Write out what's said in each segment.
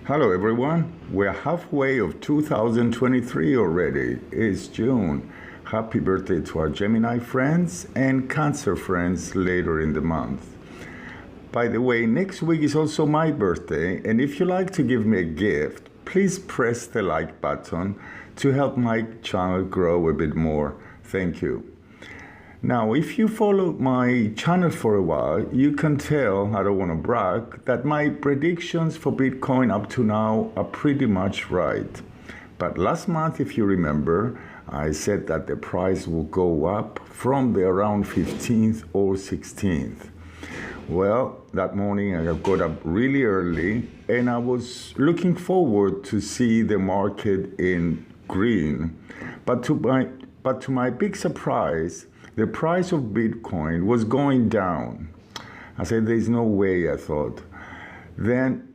Hello everyone, we're halfway of 2023 already. It's June. Happy birthday to our Gemini friends and Cancer friends later in the month. By the way, next week is also my birthday, and if you like to give me a gift, please press the like button to help my channel grow a bit more. Thank you. Now, if you follow my channel for a while, you can tell, I don't want to brag, that my predictions for Bitcoin up to now are pretty much right. But last month, if you remember, I said that the price will go up from the around 15th or 16th. Well, that morning I got up really early and I was looking forward to see the market in green. But to my big surprise, the price of Bitcoin was going down. I said, there's no way, I thought. Then,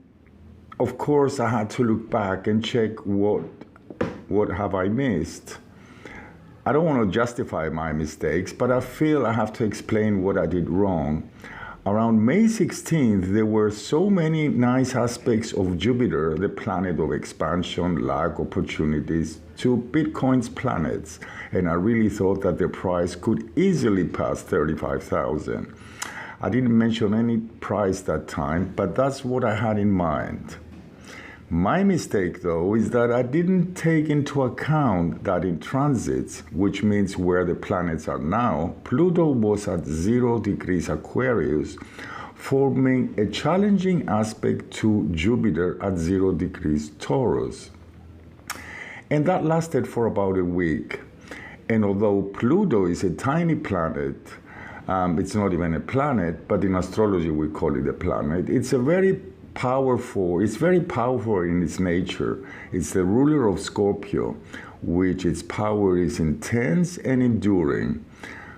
of course, I had to look back and check what have I missed. I don't want to justify my mistakes, but I feel I have to explain what I did wrong. Around May 16th, there were so many nice aspects of Jupiter, the planet of expansion, luck, opportunities, to Bitcoin's planets. And I really thought that the price could easily pass 35,000. I didn't mention any price that time, but that's what I had in mind. My mistake, though, is that I didn't take into account that in transits, which means where the planets are now, Pluto was at 0 degrees Aquarius, forming a challenging aspect to Jupiter at 0 degrees Taurus. And that lasted for about a week. And although Pluto is a tiny planet, it's not even a planet, but in astrology we call it a planet, it's very powerful in its nature. It's the ruler of Scorpio, which its power is intense and enduring.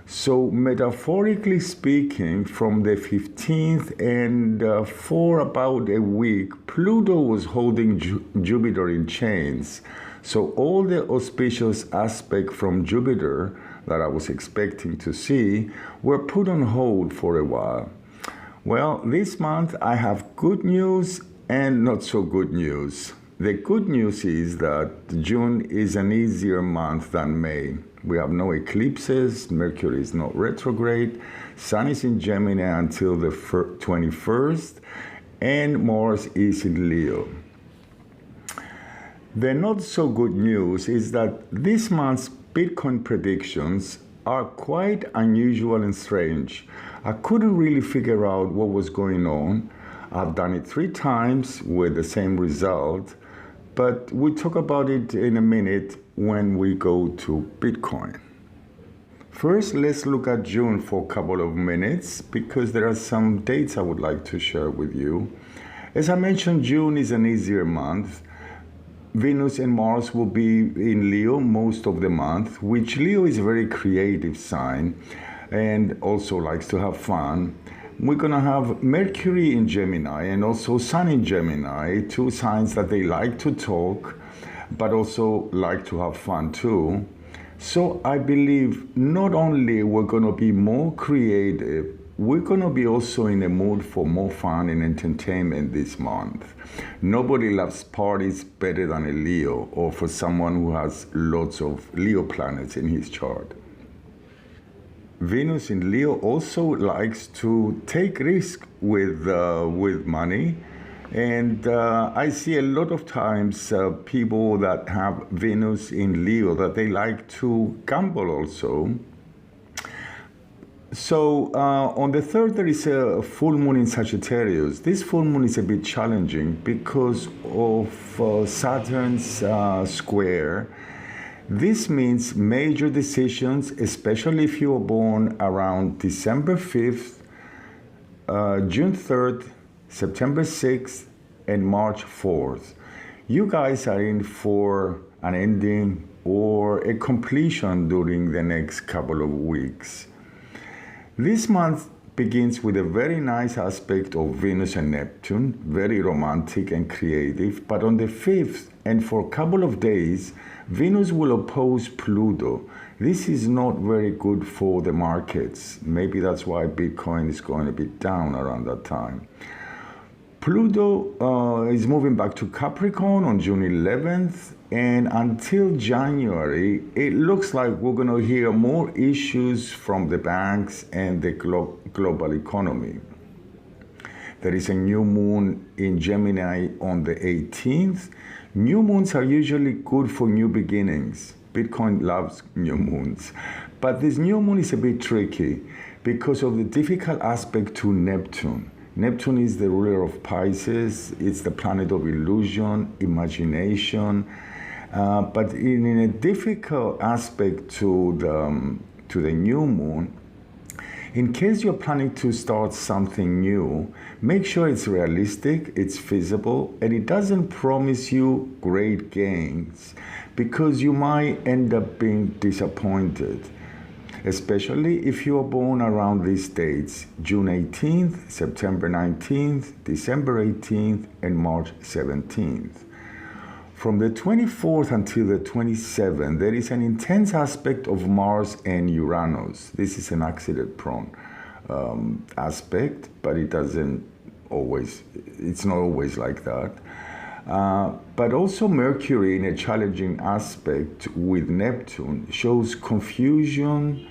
So metaphorically speaking, from the 15th and for about a week, Pluto was holding Jupiter in chains. So all the auspicious aspects from Jupiter that I was expecting to see were put on hold for a while. Well, this month I have good news and not so good news. The good news is that June is an easier month than May. We have no eclipses, Mercury is not retrograde, Sun is in Gemini until the 21st, and Mars is in Leo. The not so good news is that this month's Bitcoin predictions are quite unusual and strange. I couldn't really figure out what was going on. I've done it 3 times with the same result, but we'll talk about it in a minute when we go to Bitcoin. First, let's look at June for a couple of minutes because there are some dates I would like to share with you. As I mentioned, June is an easier month. Venus and Mars will be in Leo most of the month, which Leo is a very creative sign and also likes to have fun. We're going to have Mercury in Gemini and also Sun in Gemini, 2 signs that they like to talk, but also like to have fun too. So I believe not only we're going to be more creative, we're going to be also in a mood for more fun and entertainment this month. Nobody loves parties better than a Leo, or for someone who has lots of Leo planets in his chart. Venus in Leo also likes to take risks with money. And I see a lot of times people that have Venus in Leo that they like to gamble also. So on the 3rd, there is a full moon in Sagittarius. This full moon is a bit challenging because of Saturn's square. This means major decisions, especially if you were born around December 5th, June 3rd, September 6th, and March 4th. You guys are in for an ending or a completion during the next couple of weeks. This month begins with a very nice aspect of Venus and Neptune, very romantic and creative, but on the 5th and for a couple of days, Venus will oppose Pluto. This is not very good for the markets. Maybe that's why Bitcoin is going a bit down around that time. Pluto is moving back to Capricorn on June 11th, and until January, it looks like we're going to hear more issues from the banks and the global economy. There is a new moon in Gemini on the 18th. New moons are usually good for new beginnings. Bitcoin loves new moons. But this new moon is a bit tricky because of the difficult aspect to Neptune. Neptune is the ruler of Pisces. It's the planet of illusion, imagination. But in a difficult aspect to the new moon, in case you're planning to start something new, make sure it's realistic, it's feasible, and it doesn't promise you great gains because you might end up being disappointed, especially if you are born around these dates: June 18th, September 19th, December 18th, and March 17th. From the 24th until the 27th, there is an intense aspect of Mars and Uranus. This is an accident-prone aspect, but it's not always like that. But also Mercury, in a challenging aspect with Neptune, shows confusion.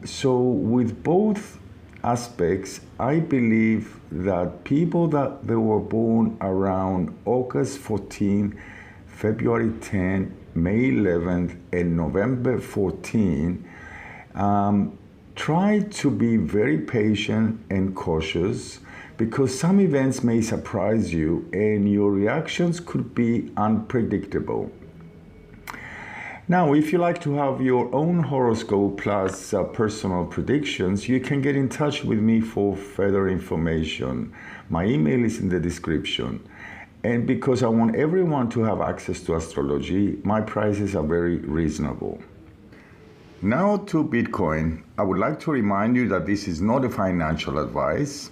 So with both aspects, I believe that people that they were born around August 14, February 10, May 11th, and November 14, try to be very patient and cautious because some events may surprise you and your reactions could be unpredictable. Now, if you like to have your own horoscope plus personal predictions, you can get in touch with me for further information. My email is in the description. And because I want everyone to have access to astrology, my prices are very reasonable. Now to Bitcoin. I would like to remind you that this is not a financial advice.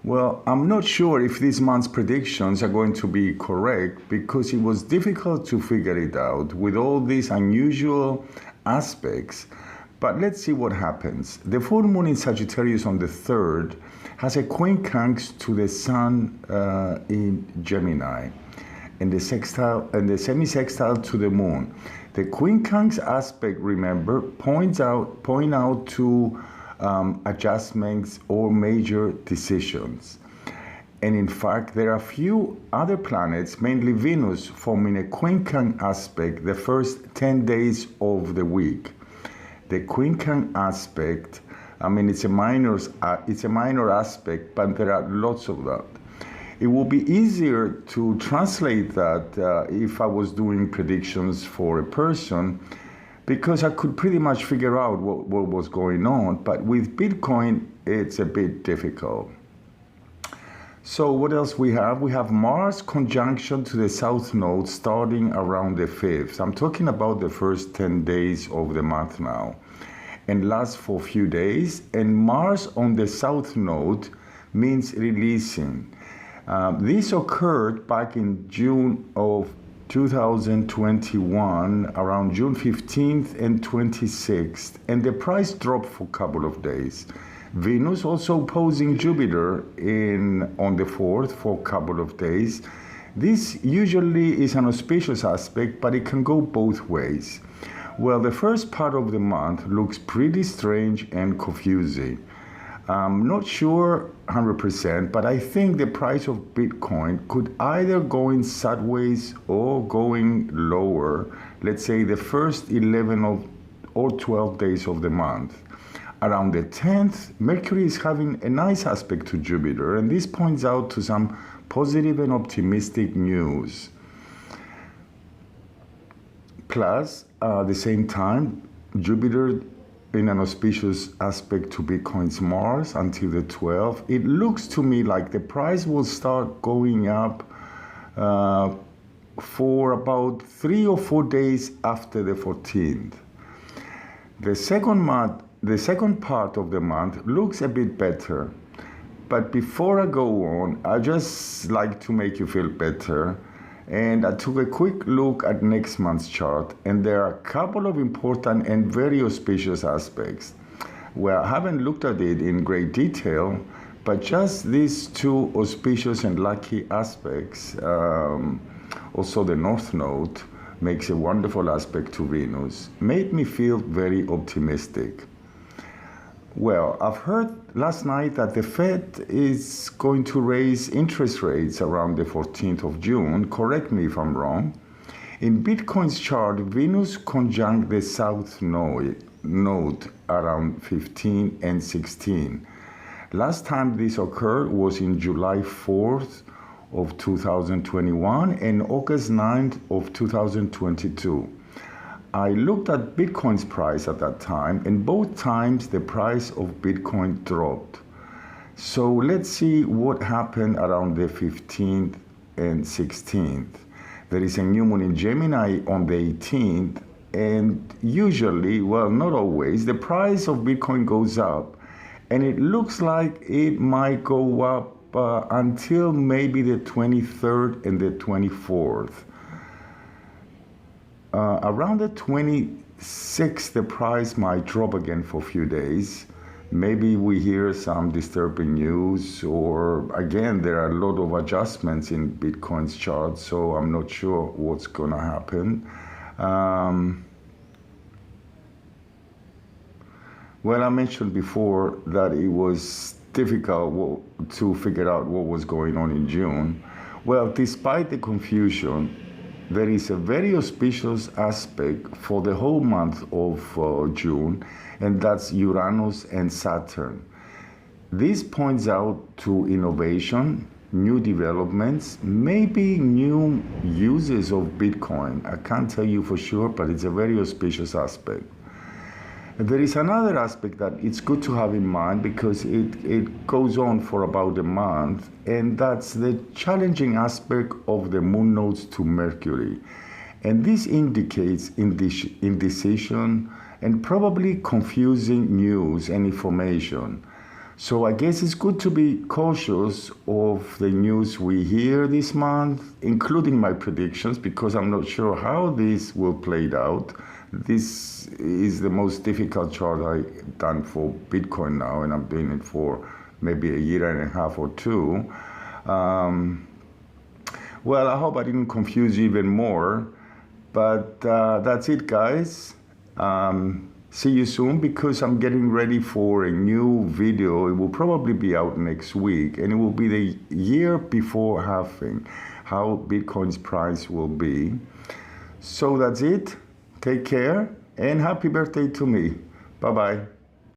Well, I'm not sure if this month's predictions are going to be correct because it was difficult to figure it out with all these unusual aspects. But let's see what happens. The full moon in Sagittarius on the 3rd has a quincunx to the Sun in Gemini, and the semi-sextile to the Moon. The quincunx aspect, remember, point out to adjustments or major decisions. And in fact, there are a few other planets, mainly Venus, forming a quincunx aspect the first 10 days of the week. The quincunx aspect, I mean, it's a minor aspect, but there are lots of that. It will be easier to translate that if I was doing predictions for a person, because I could pretty much figure out what was going on. But with Bitcoin, it's a bit difficult. So what else we have? We have Mars conjunction to the South Node starting around the 5th. I'm talking about the first 10 days of the month now, and lasts for a few days. And Mars on the South Node means releasing. This occurred back in June of 2021, around June 15th and 26th, and the price dropped for a couple of days. Venus also opposing Jupiter on the 4th for a couple of days. This usually is an auspicious aspect, but it can go both ways. Well, the first part of the month looks pretty strange and confusing. I'm not sure 100%, but I think the price of Bitcoin could either go in sideways or going lower, let's say the first 11 or 12 days of the month. Around the 10th, Mercury is having a nice aspect to Jupiter, and this points out to some positive and optimistic news. Plus, at the same time, Jupiter in an auspicious aspect to Bitcoin's Mars until the 12th. It looks to me like the price will start going up for about 3 or 4 days after the 14th. The second part of the month looks a bit better. But before I go on, I just like to make you feel better. And I took a quick look at next month's chart, and there are a couple of important and very auspicious aspects. Well, I haven't looked at it in great detail, But just these two auspicious and lucky aspects, also the North Node makes a wonderful aspect to Venus, made me feel very optimistic. Well, I've heard last night that the Fed is going to raise interest rates around the 14th of June. Correct me if I'm wrong. In Bitcoin's chart, Venus conjunct the South node around 15 and 16. Last time this occurred was in July 4th of 2021 and August 9th of 2022. I looked at Bitcoin's price at that time, and both times the price of Bitcoin dropped. So let's see what happened around the 15th and 16th. There is a new moon in Gemini on the 18th, and usually, well, not always, the price of Bitcoin goes up, and it looks like it might go up until maybe the 23rd and the 24th. Around the 26th, the price might drop again for a few days. Maybe we hear some disturbing news, or again, there are a lot of adjustments in Bitcoin's chart, so I'm not sure what's going to happen. Well, I mentioned before that it was difficult to figure out what was going on in June. Well, despite the confusion, there is a very auspicious aspect for the whole month of June, and that's Uranus and Saturn. This points out to innovation, new developments, maybe new uses of Bitcoin. I can't tell you for sure, but it's a very auspicious aspect. There is another aspect that it's good to have in mind because it goes on for about a month, and that's the challenging aspect of the moon nodes to Mercury. And this indicates indecision and probably confusing news and information. So I guess it's good to be cautious of the news we hear this month, including my predictions, because I'm not sure how this will play out. This is the most difficult chart I've done for Bitcoin now, and I'm doing it for maybe a year and a half or two. Well, I hope I didn't confuse you even more, but that's it, guys. See you soon, because I'm getting ready for a new video. It will probably be out next week, and it will be the year before halving, how Bitcoin's price will be. So that's it. Take care, and happy birthday to me. Bye-bye.